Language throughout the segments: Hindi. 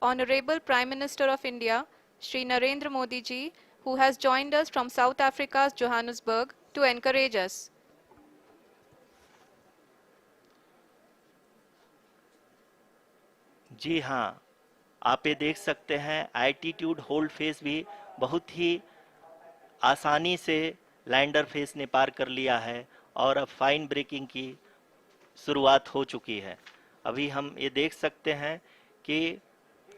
Honorable Prime Minister of India, Shri Narendra Modi ji, who has joined us from South Africa's Johannesburg to encourage us. जी हाँ, आप ये देख सकते हैं एल्टीट्यूड होल्ड फेस भी बहुत ही आसानी से लैंडर फेस ने पार कर लिया है और अब फाइन ब्रेकिंग की शुरुआत हो चुकी है। अभी हम ये देख सकते हैं कि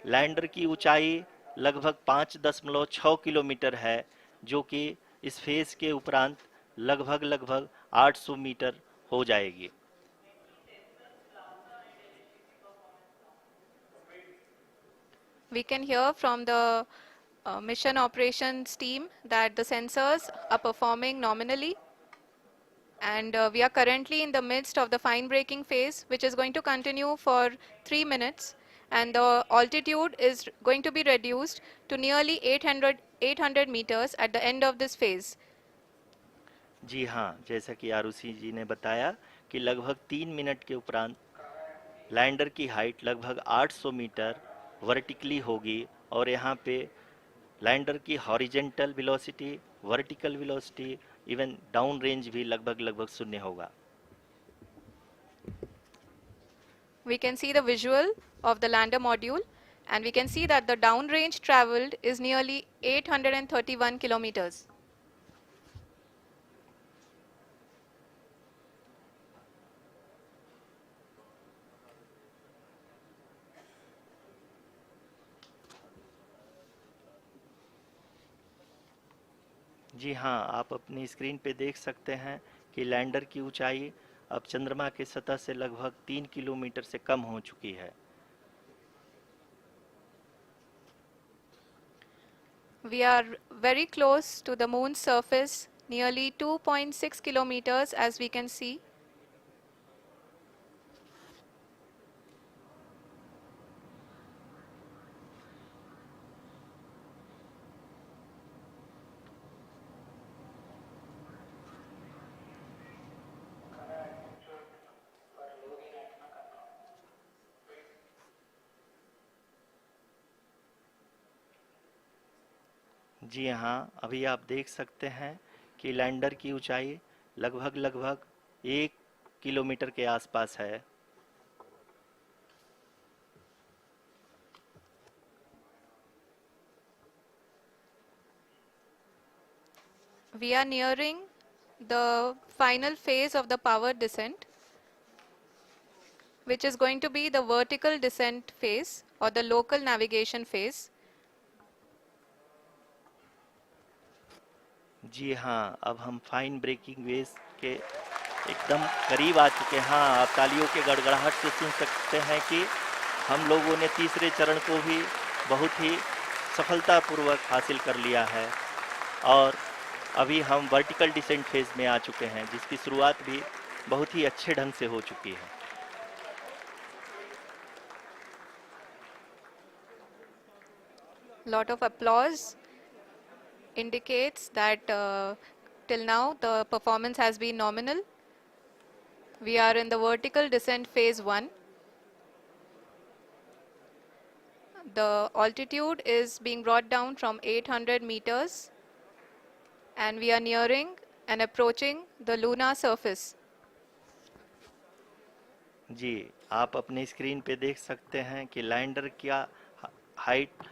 लैंडर की ऊंचाई लगभग 5.6 किलोमीटर है, जो कि इस फेस के उपरांत लगभग 800 मीटर हो जाएगी। We can hear from the mission operations team that the sensors are performing nominally, and we are currently in the midst of the fine braking phase, which is going to continue for 3 minutes, and the altitude is going to be reduced to nearly 800 meters at the end of this phase. जी हाँ, जैसा कि आरुषि जी ने बताया कि लगभग 3 मिनट के उपरांत लैंडर की हाइट लगभग 800 मीटर वर्टिकली होगी और यहाँ पे लैंडर की horizontal velocity, vertical velocity, even down range भी लगभग शून्य होगा। We can see the visual of the lander module, and we can see that the downrange traveled is nearly 831 kilometers. जी हाँ, आप अपनी स्क्रीन पे देख सकते हैं कि लैंडर की ऊंचाई अब चंद्रमा के सतह से लगभग 3 किलोमीटर से कम हो चुकी है। We are very close to the moon's surface, nearly 2.6 kilometers as we can see. जी हाँ, अभी आप देख सकते हैं कि लैंडर की ऊंचाई लगभग 1 किलोमीटर के आसपास है। We are nearing the final phase of the power descent, which is going to be the vertical descent phase or the local navigation phase. जी हाँ, अब हम फाइन ब्रेकिंग वेव के एकदम करीब आ चुके हैं। हाँ, आप तालियों के गड़गड़ाहट से सुन सकते हैं कि हम लोगों ने तीसरे चरण को भी बहुत ही सफलतापूर्वक हासिल कर लिया है और अभी हम वर्टिकल डिसेंट फेज में आ चुके हैं, जिसकी शुरुआत भी बहुत ही अच्छे ढंग से हो चुकी है। Lot of applause indicates that till now the performance has been nominal. We are in the vertical descent phase 1. The altitude is being brought down from 800 meters, and we are nearing and approaching the lunar surface. जी, आप अपनी स्क्रीन पे देख सकते हैं कि लैंडर का हाइट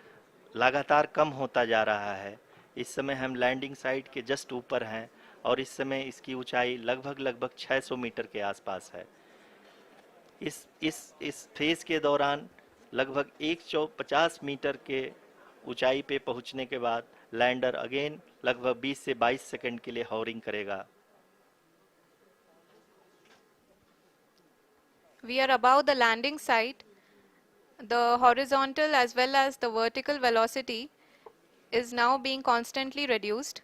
लगातार कम होता जा रहा है। इस समय हम लैंडिंग साइट के जस्ट ऊपर हैं और इस समय इसकी ऊंचाई लगभग 600 मीटर के आसपास है। इस फेज के दौरान लगभग 150 मीटर के ऊंचाई पे पहुंचने के बाद लैंडर अगेन लगभग 20 से 22 सेकंड के लिए हॉवरिंग करेगा। We are above the landing site. The horizontal as well as the vertical velocity is now being constantly reduced,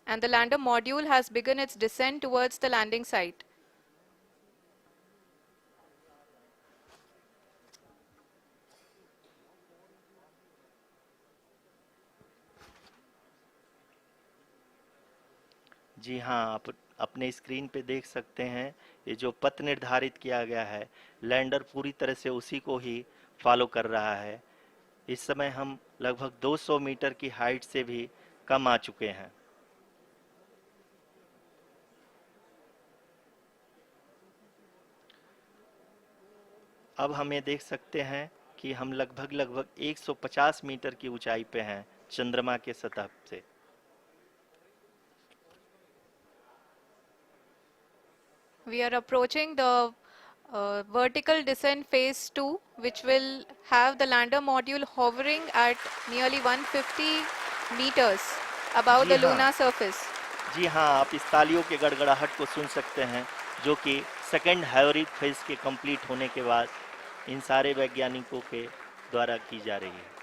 and the lander module has begun its descent towards the landing site. जी हाँ, आप अपने स्क्रीन पे देख सकते हैं ये जो पथ निर्धारित किया गया है, लैंडर पूरी तरह से उसी को ही फॉलो कर रहा है। इस समय हम लगभग 200 मीटर की हाइट से भी कम आ चुके हैं। अब हम ये देख सकते हैं कि हम लगभग 150 मीटर की ऊंचाई पे हैं चंद्रमा के सतह से। We are approaching the vertical descent phase 2, which will have the lander module hovering at nearly 150 meters above ji the हाँ, lunar surface. जी हाँ, आप इस तालियों के गड़गड़ाहट को सुन सकते हैं, जो कि सेकंड हैवरिक फेज के कंप्लीट होने के बाद इन सारे वैज्ञानिकों के द्वारा की जा रही है।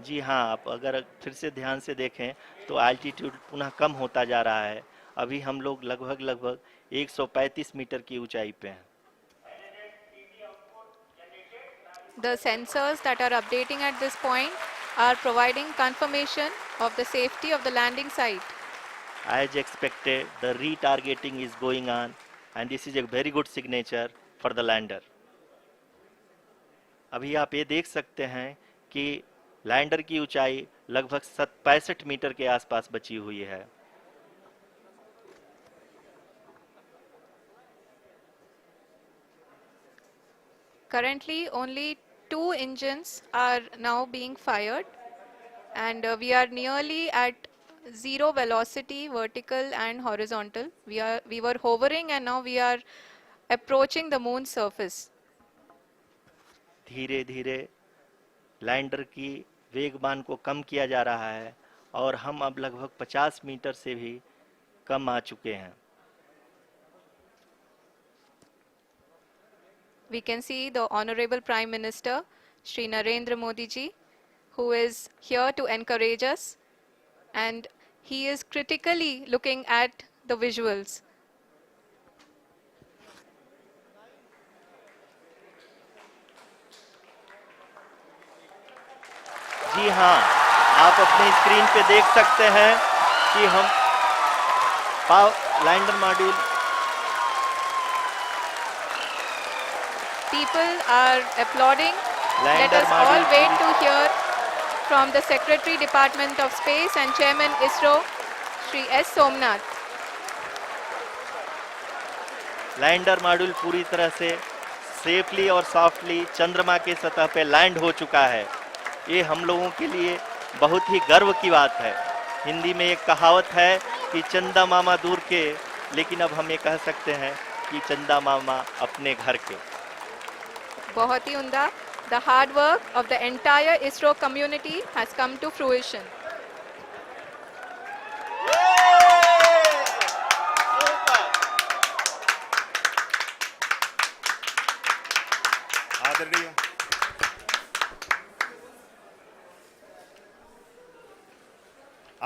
जी हाँ, आप अगर फिर से ध्यान से देखें तो एल्टीट्यूड पुनः कम होता जा रहा है। अभी हम लोग लगभग 135 मीटर की ऊंचाई पे हैं। The sensors that are updating at this point are providing confirmation of the safety of the landing site. As expected, the retargeting is going on, and this is a very good signature for the lander. अभी आप ये देख सकते हैं कि लैंडर की ऊंचाई लगभग 65 मीटर के आसपास बची हुई है। Currently, only 2 engines are now being fired, and we are nearly at zero velocity, vertical and horizontal. We were hovering, and now we are approaching the moon's surface. धीरे धीरे लैंडर की वेगमान को कम किया जा रहा है और हम अब लगभग 50 मीटर से भी कम आ चुके हैं। We can see the Honorable Prime Minister, Shri Narendra Modi ji, who is here to encourage us, and he is critically looking at the visuals. जी हाँ, आप अपनी स्क्रीन पे देख सकते हैं कि हम lander module People are applauding. Let lander us all module wait to hear from the Secretary Department of Space and Chairman ISRO, Shri S. Somnath. Lander module पूरी तरह से सेफली और सॉफ्टली चंद्रमा के सतह पे लैंड हो चुका है। ये हम लोगों के लिए बहुत ही गर्व की बात है। हिंदी में एक कहावत है कि चंदा मामा दूर के, लेकिन अब हम ये कह सकते हैं कि चंदा मामा अपने घर के। बहुत ही उम्दा. The hard work of the entire ISRO community has come to fruition. आदरणीय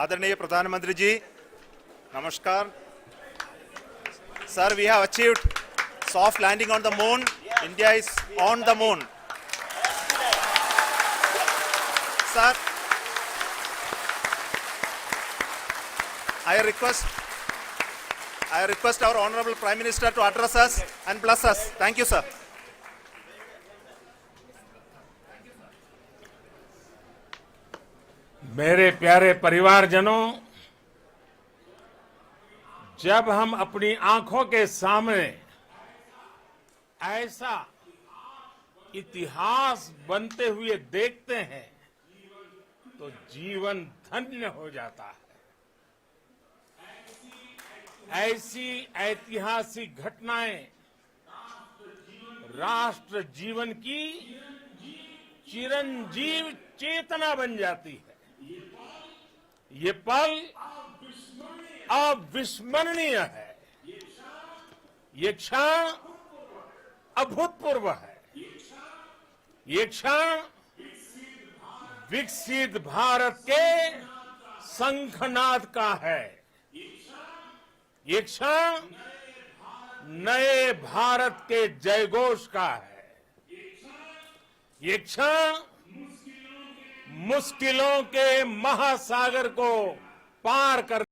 आदरणीय प्रधानमंत्री जी, नमस्कार sir. We have achieved soft landing on the moon. India is on the moon. Sir, I request our Honorable Prime Minister to address us and bless us. Thank you, sir. मेरे प्यारे परिवारजनों, जब हम अपनी आंखों के सामने ऐसा इतिहास बनते हुए देखते हैं तो जीवन धन्य हो जाता है। ऐसी ऐतिहासिक घटनाएं राष्ट्र जीवन की चिरंजीव चेतना बन जाती है। ये पल अविस्मरणीय है। ये क्षण अभूतपूर्व है। ये क्षण विकसित भारत के शंखनाद का है। ये क्षण नए भारत के जयघोष का है। ये क्षण मुश्किलों के महासागर को पार कर